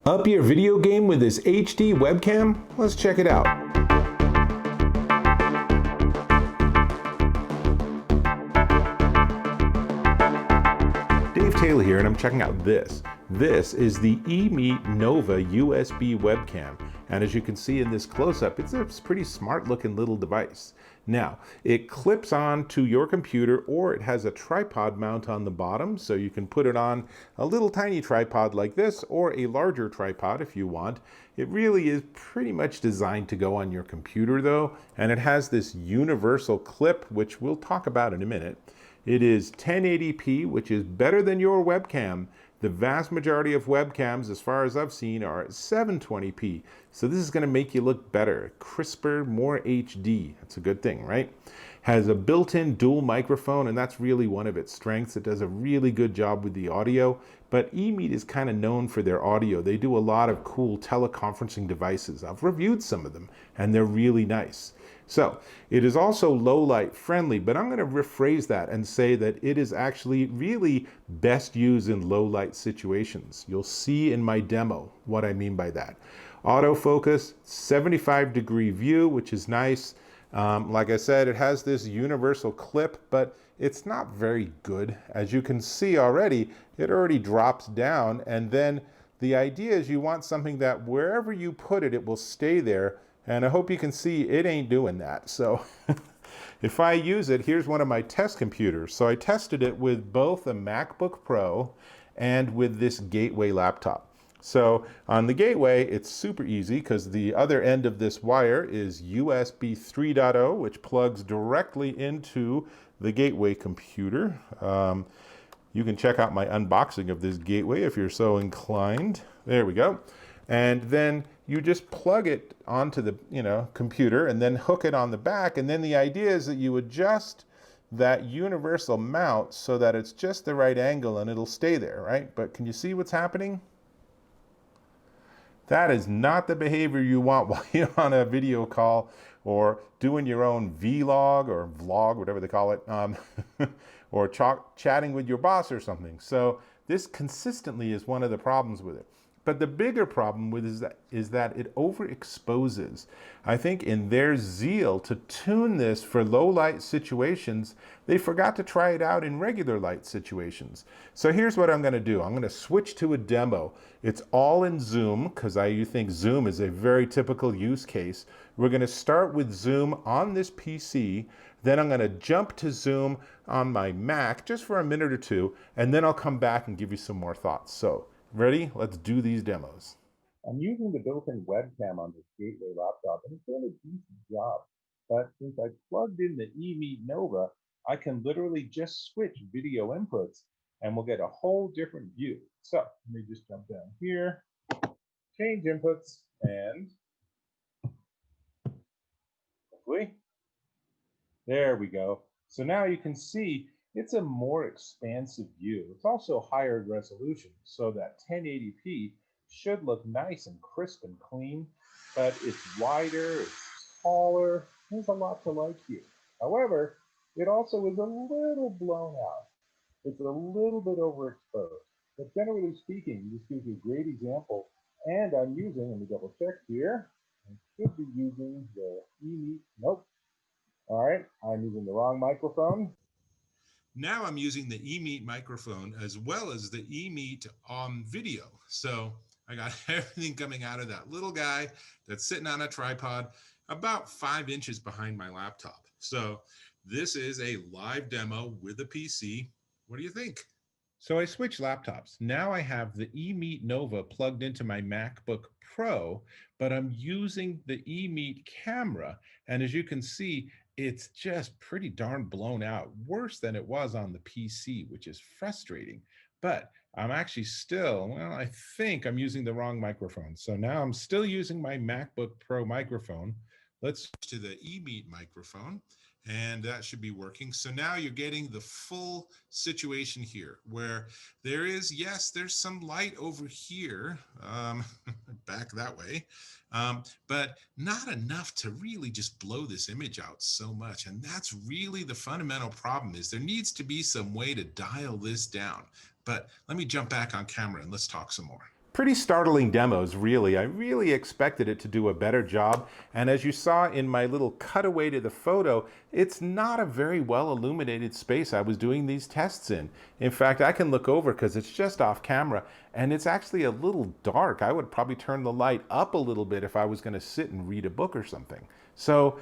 Up your video game with this HD webcam? Let's check it out. Dave Taylor here, and I'm checking out this. This is the eMeet Nova USB webcam. And as you can see in this close-up, it's a pretty smart looking little device. Now, it clips on to your computer, or it has a tripod mount on the bottom, so you can put it on a little tiny tripod like this, or a larger tripod if you want. It really is pretty much designed to go on your computer though, and it has this universal clip, which we'll talk about in a minute. It is 1080p, which is better than your webcam. The vast majority of webcams, as far as I've seen, are at 720p. So this is going to make you look better, crisper, more HD. That's a good thing, right? Has a built-in dual microphone, and that's really one of its strengths. It does a really good job with the audio, but eMeet is kind of known for their audio. They do a lot of cool teleconferencing devices. I've reviewed some of them, and they're really nice. So it is also low light friendly, but I'm going to rephrase that and say that it is actually really best used in low light situations. You'll see in my demo what I mean by that. Autofocus, 75-degree view, which is nice. Like I said, it has this universal clip, but it's not very good. As you can see already, it already drops down, and then the idea is you want something that wherever you put it, it will stay there. And I hope you can see it ain't doing that. So if I use it, here's one of my test computers. So I tested it with both a MacBook Pro and with this Gateway laptop. So on the Gateway, it's super easy because the other end of this wire is USB 3.0, which plugs directly into the Gateway computer. You can check out my unboxing of this Gateway if you're so inclined. There we go. And then you just plug it onto the computer and then hook it on the back. And then the idea is that you adjust that universal mount so that it's just the right angle and it'll stay there, right? But can you see what's happening? That is not the behavior you want while you're on a video call or doing your own vlog or vlog, whatever they call it, or chatting with your boss or something. So this consistently is one of the problems with it. But the bigger problem with it is that it overexposes. I think in their zeal to tune this for low light situations, they forgot to try it out in regular light situations. So here's what I'm going to do. I'm going to switch to a demo. It's all in Zoom because I think Zoom is a very typical use case. We're going to start with Zoom on this PC. Then I'm going to jump to Zoom on my Mac just for a minute or two, and then I'll come back and give you some more thoughts. So ready? Let's do these demos. I'm using the built-in webcam on this Gateway laptop, and it's doing a decent job. But since I plugged in the eMeet Nova, I can literally just switch video inputs, and we'll get a whole different view. So let me just jump down here, change inputs, and hopefully, there we go. So now you can see it's a more expansive view. It's also higher resolution, so that 1080p should look nice and crisp and clean, but it's wider, it's taller, there's a lot to like here. However, it also is a little blown out. It's a little bit overexposed. But generally speaking, this gives you a great example, and I'm using, let me double check here, I should be using the eMeet, nope. All right, I'm using the wrong microphone. Now I'm using the eMeet microphone as well as the eMeet video. So I got everything coming out of that little guy that's sitting on a tripod about 5 inches behind my laptop. So this is a live demo with a PC. What do you think? So I switched laptops. Now I have the eMeet Nova plugged into my MacBook Pro, but I'm using the eMeet camera. And as you can see, it's just pretty darn blown out, worse than it was on the PC, which is frustrating. But I'm actually still, well, I think I'm using the wrong microphone. So now I'm still using my MacBook Pro microphone. Let's switch to the eMeet microphone, and that should be working. So now you're getting the full situation here where there is, yes, there's some light over here, back that way, but not enough to really just blow this image out so much. And that's really the fundamental problem, is there needs to be some way to dial this down. But let me jump back on camera and let's talk some more. Pretty startling demos, really. I really expected it to do a better job. And as you saw in my little cutaway to the photo, it's not a very well illuminated space I was doing these tests in. In fact, I can look over because it's just off camera and it's actually a little dark. I would probably turn the light up a little bit if I was going to sit and read a book or something. So,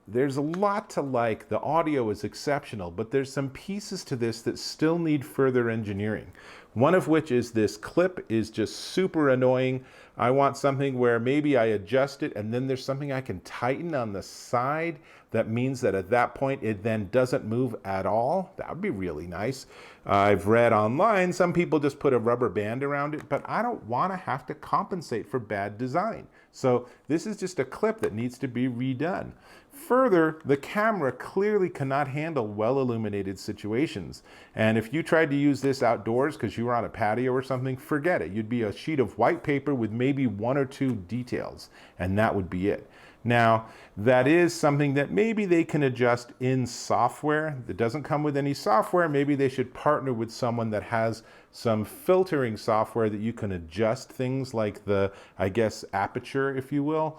there's a lot to like. The audio is exceptional, but there's some pieces to this that still need further engineering. One of which is this clip is just super annoying. I want something where maybe I adjust it and then there's something I can tighten on the side. That means that at that point it then doesn't move at all. That would be really nice. I've read online some people just put a rubber band around it, but I don't want to have to compensate for bad design. So this is just a clip that needs to be redone. Further, the camera clearly cannot handle well illuminated situations. And if you tried to use this outdoors because you were on a patio or something, forget it. You'd be a sheet of white paper with maybe one or two details, and that would be it. Now, that is something that maybe they can adjust in software. That doesn't come with any software. Maybe they should partner with someone that has some filtering software that you can adjust things like the, aperture, if you will.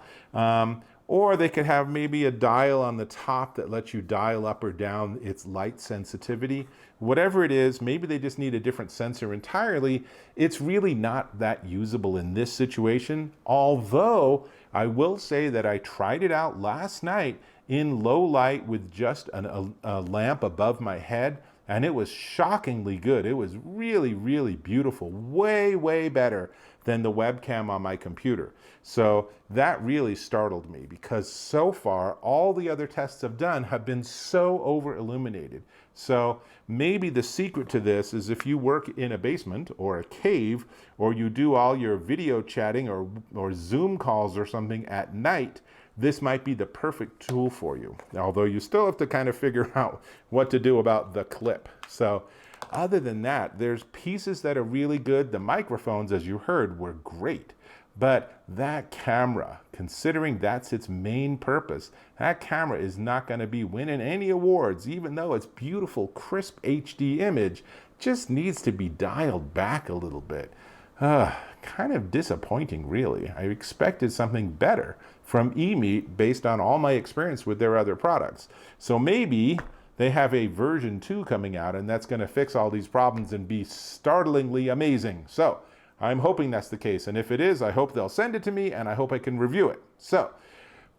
Or they could have maybe a dial on the top that lets you dial up or down its light sensitivity. Whatever it is, maybe they just need a different sensor entirely. It's really not that usable in this situation. Although I will say that I tried it out last night in low light with just a lamp above my head, and it was shockingly good. It was really, really beautiful. Way, way better than the webcam on my computer. So that really startled me because so far all the other tests I've done have been so over illuminated. So maybe the secret to this is if you work in a basement or a cave, or you do all your video chatting or Zoom calls or something at night, this might be the perfect tool for you. Although you still have to kind of figure out what to do about the clip. So other than that, there's pieces that are really good. The microphones, as you heard, were great. But that camera, considering that's its main purpose, that camera is not going to be winning any awards, even though it's beautiful, crisp HD image, just needs to be dialed back a little bit. Kind of disappointing, really. I expected something better from eMeet based on all my experience with their other products. So maybe they have a version 2 coming out and that's going to fix all these problems and be startlingly amazing. So I'm hoping that's the case. And if it is, I hope they'll send it to me and I hope I can review it. So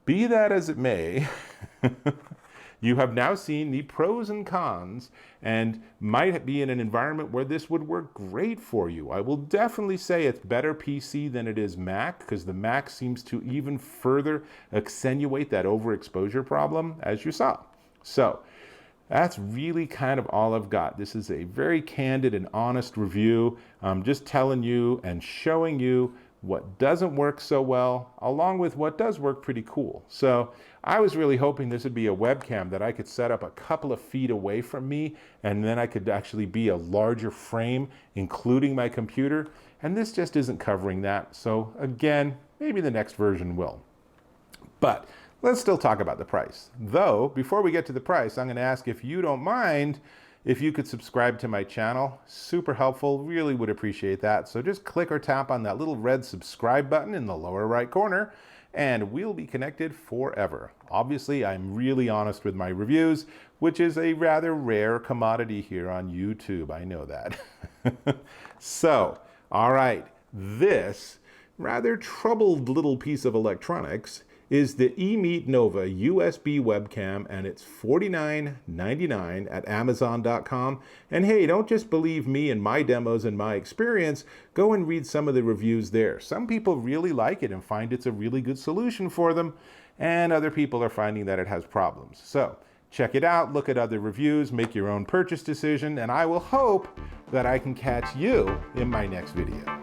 be that as it may, you have now seen the pros and cons and might be in an environment where this would work great for you. I will definitely say it's better PC than it is Mac because the Mac seems to even further accentuate that overexposure problem, as you saw. So that's really kind of all I've got. This is a very candid and honest review. I'm just telling you and showing you what doesn't work so well, along with what does work pretty cool. So I was really hoping this would be a webcam that I could set up a couple of feet away from me, and then I could actually be a larger frame, including my computer. And this just isn't covering that. So again, maybe the next version will. But let's still talk about the price. Though, before we get to the price, I'm going to ask if you don't mind if you could subscribe to my channel. Super helpful, really would appreciate that. So just click or tap on that little red subscribe button in the lower right corner and we'll be connected forever. Obviously, I'm really honest with my reviews, which is a rather rare commodity here on YouTube. I know that. So, all right, this rather troubled little piece of electronics is the eMeet Nova USB webcam, and it's $49.99 at Amazon.com. And hey, don't just believe me and my demos and my experience. Go and read some of the reviews there. Some people really like it and find it's a really good solution for them, and other people are finding that it has problems. So check it out, look at other reviews, make your own purchase decision, and I will hope that I can catch you in my next video.